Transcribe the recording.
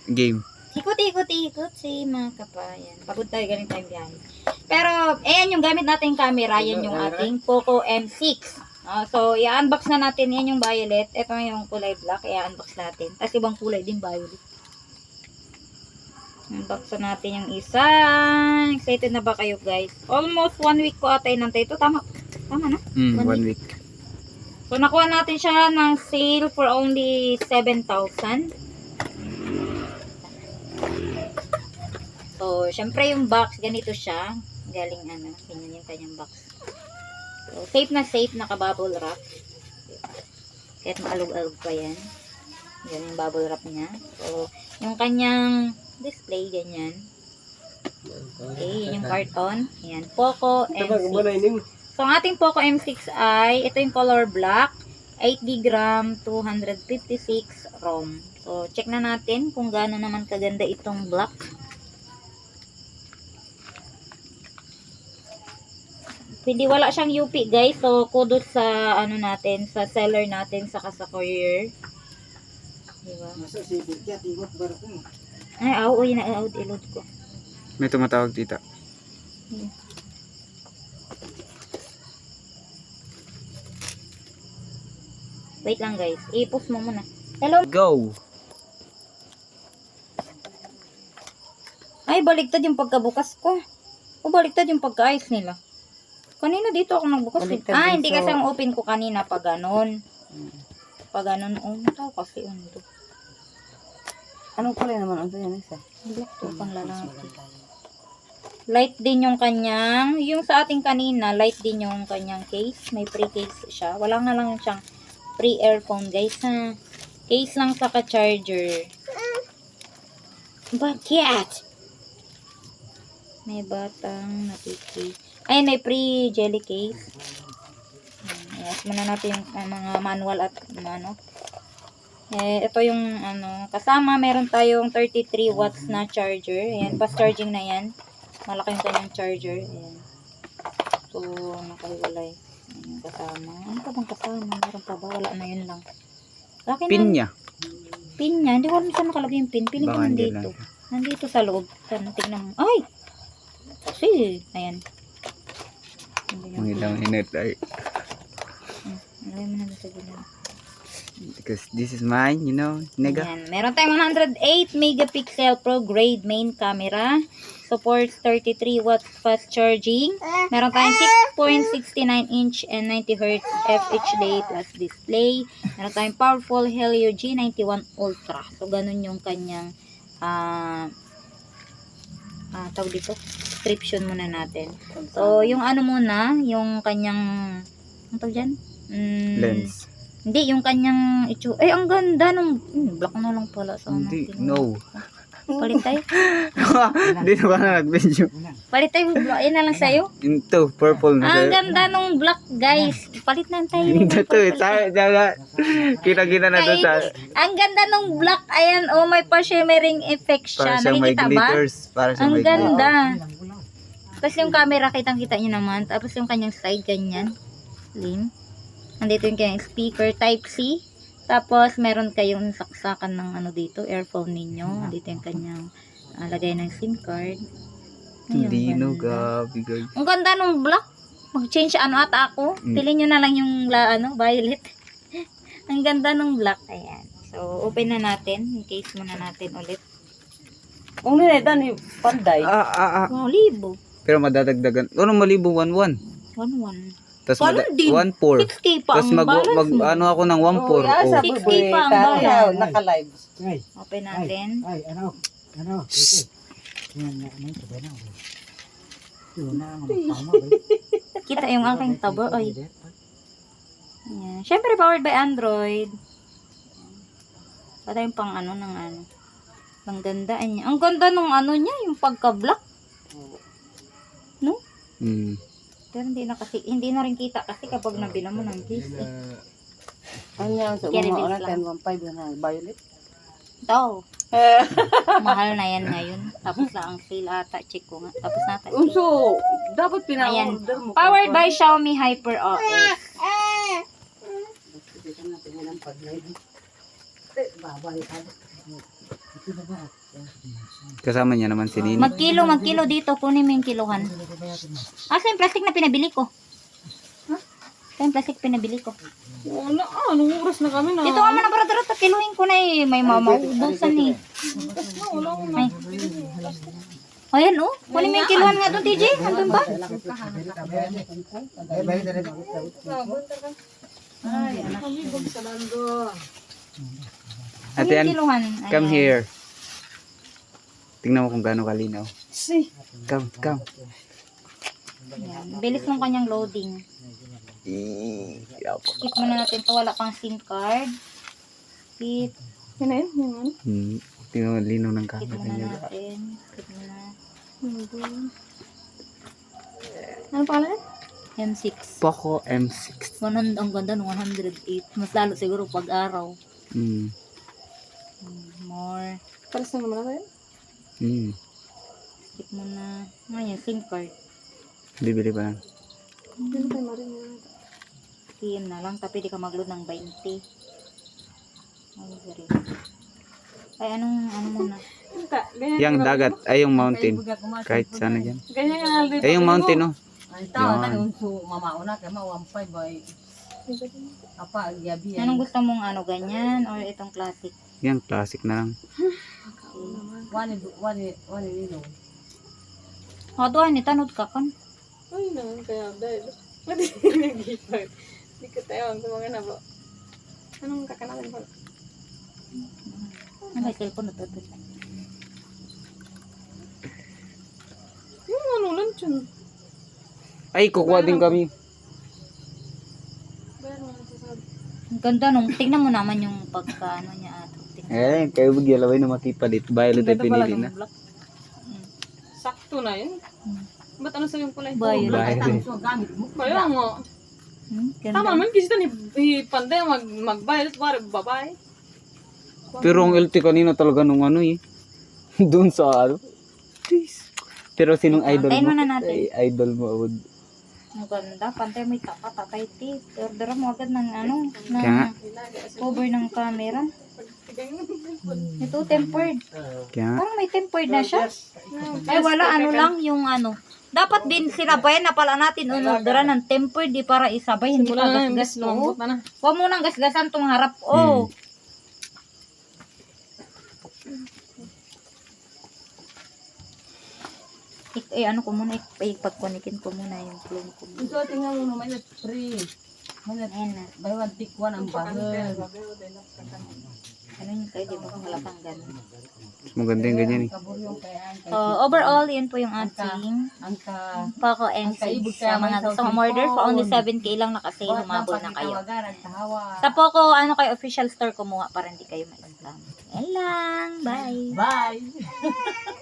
game. Ikot si mga kapayan. Pagod tayo, galing tayong biyahe. Pero, ayan yung gamit nating camera. Yan yung ating Poco M6. So, i-unbox na natin. Yan yung violet. Ito yung kulay black. I-unbox natin. Tapos ibang kulay din violet. Unbox na natin yung isa. Excited na ba kayo, guys? Almost 1 week ko ata inantay ito. Tama na? 1 week. So, nakuha natin siya ng sale for only 7,000. So, syempre yung box, ganito siya. Galing ganyan yung kanyang box. So, safe na safe, naka-bubble wrap. Kahit maalog-alog pa yan. Ganyan yung bubble wrap niya. So, yung kanyang display, ganyan. Okay, yun yung carton. Ayan, Poco M6. So, ang ating Poco M6 ay, ito yung color black, 8GB RAM, 256 ROM. So, check na natin kung gaano naman kaganda itong black. Hindi, wala siyang UP, guys. So, kudos sa, natin, sa seller natin, saka sa courier. Diba? Ay, uy, na-ilod ko. May tumatawag tita. Wait lang, guys. I-post mo muna. Hello? Go! Ay, baligtad yung pagkabukas ko. O, baligtad yung pagkaayos nila. Kanina dito ako nagbukas. Hindi kasi ang open ko kanina pag ganon. Pag ganon, ito kasi ito. Anong kulay naman ang yan isa? Black to, pang lalaki. Light din yung kanyang, yung sa ating kanina, light din yung kanyang case. May pre-case siya. Wala nga lang siyang pre-earphone, guys. Case lang sa ka-charger. Bakit? May batang napiki. Ay, may pre-jelly case. Yes, muna natin yung mga manual at ito yung kasama, meron tayong 33 watts na charger. Ayan, fast charging na yan. Malaki yung kanyang charger. Ayan. So, nakahiwalay. Ayan, kasama. Ano pa bang kasama? Meron pa ba? Wala na yun lang. Pin niya. Pin niya? Hindi ko alam saan nakalagay yung pin. Pin ko nandito. Nandito sa loob. Tingnan mo. Ay! Kasi, ayan. Ang ilang hinit ay. Lagay mo na sa gilid. Because this is mine, you know, nega. Ayan. Meron tayong 108 megapixel pro grade main camera. Supports 33 watts fast charging. Meron tayong 6.69 inch and 90 Hz FHD plus display. Meron tayong powerful Helio G91 Ultra. So, ganun yung kanyang tawag dito, description muna natin. So, yung muna, yung kanyang, ano tawag dyan? Lens. Hindi, yung kanyang ay, ang ganda nung, black na lang pala. So, Hindi, no. Palit tayo. Hindi na ba na nag-video? Palit tayo, black. Yan na lang sa'yo. Ito, purple na Ang sa'yo. ganda nung black, guys. Palit na tayo. Ito eh, kita-kita na doon sa... Ang ganda nung black. Ayan, may pa-shimmering effect siya. Para sa may Nakikita ba? glitters. Para sa Ang may glitters. ganda. Tapos yung camera, kitang-kita nyo naman. Tapos yung kanyang side, ganyan. Slim. Nandito yung kanyang speaker, Type-C. Tapos, meron kayong saksakan ng dito, earphone ninyo. Dito yung kanyang lagay ng SIM card. Hindi Ayun, no, ganda. gabi guys. Ang ganda nung black. Mag-change ata ako. Piliin nyo na lang yung violet. Ang ganda nung black. Ayan. So, open na natin. In case muna natin ulit. Kung nilita ni Panday. Wow, libo. Pero madadagdagan. Ano malibo 1-1? 1-1. Tapos Paano din? 1-4. 6K pa Tapos ang balance mo. ako ng 1-4. Oh, Oh. 6K pa ang balance. Naka-live. Open natin. Kita yung aking tabo. Ay. Ayan. Siyempre, powered by Android. Pata yung pang Ang ganda niya. Ang ganda nung niya, yung pagka-black. No? Pero hindi na rin kita kasi kapag nabila mo ng case Ano yan? So, Kaya mga reveals 10-1-5 na violet. Ito. Mahal na yan ngayon. Tapos lang ang sale ata. Check ko nga. Tapos nata. So, dapat Ayan. pina-order mo. Powered by Xiaomi Hyper OS. Babay. Kasama niya naman si Nini. Magkilo dito. Kunin mo yung kiluhan. Asa yung plastic na pinabili ko? Ito yung plastic pinabili ko. Wala, anong oras na kami na? Dito nga man para kiluhin ko na eh. May mamaubusan eh. Ay. O yan oh. Kunin mo yung kiluhan nga doon, TJ. Andun ba? Ay, kamibog sa lando. Ate Yung Ann, kiluhan. come Ayan. here. Tingnan mo kung gaano kalinaw. Si. Come. Ayan. Bilis ng kanyang loading. Skip muna natin to. Wala pang SIM card. Skip. Yan na yun, yung ano? Tingnan mo, linaw ng Skip camera muna niya. natin. Skip muna. Ano pala yan? M6. Poco M6. Ang ganda ng 108. Mas lalo siguro pag araw. More. Paras na naman natin. Skip muna. Ngayon, SIM card. Bibili pa lang. Hindi na tayo marin. SIM na lang. Tapi di ka mag-load ng 20. Ay, sorry. Ay, ano muna? Ganyan. Yung dagat, ay yung mountain. Kahit sana dyan. Ganyan nga dito. Ay yung mountain, oh. Ay, tao na Yan. yung mamauna kaya mawampay ba apa gabi Anong gusto mong ganyan? Or itong classic? Yan, classic na lang. wani nilo. O, doon, itanod ka kan. Ay naman, kaya dahil. Pwede nag-ipag. Hindi ko tayo ang tumangan na ba? Anong kakanalin pa? May cellphone na to. Yung ano lang dyan. Ay, kukuha din kami. Bayan mo nasasabi. Ang ganda nung, tingnan mo naman yung pagka niya ato. Eh, kayo magyalaway na makipalit. Violet ay pinili na. Sakto na yun. Ba't ano sa yung kulay? Violet. Violet. So gamit mo. Kaya nga. Ganda. Tama naman, kasi ipanday mag-violet para babae. Pero ang LT kanina talaga nung ano eh. Doon sa ano. Pero sinong idol Antayin mo? mo na natin. Ay, idol mo. Awad. Ang ganda. Pantay mo yung tapa, tatay tip. Order mo agad ng Kaya nga. cover ng camera. Ito, tempered. Kaya nga. Parang may tempered na siya. Ay, wala. Lang yung Dapat din sinabayan na pala natin orderan ng tempered di para isabay. Hindi pa Simula na yung gasgas. lumambot na na. Huwag mo nang gasgasan tong harap. Oh. Ano ko muna, ipagkonikin ko muna yung clone ko muna. Ito tingnan mo naman yung free. Ayan na. Buy one take one ang bahal. Ano yung kayo, di ba? Wala pang ganun. Mas maganda yung ganyan eh. Kaburyong kaya So, overall, yun po yung ating ang ka Poco M6. Sa mga gustong umorder, for only 7K lang nakasale, humabol na kayo. ang kahawa. Sa Poco, kayo official store kumuha para hindi kayo ma-scam. Yan lang. Bye! Bye.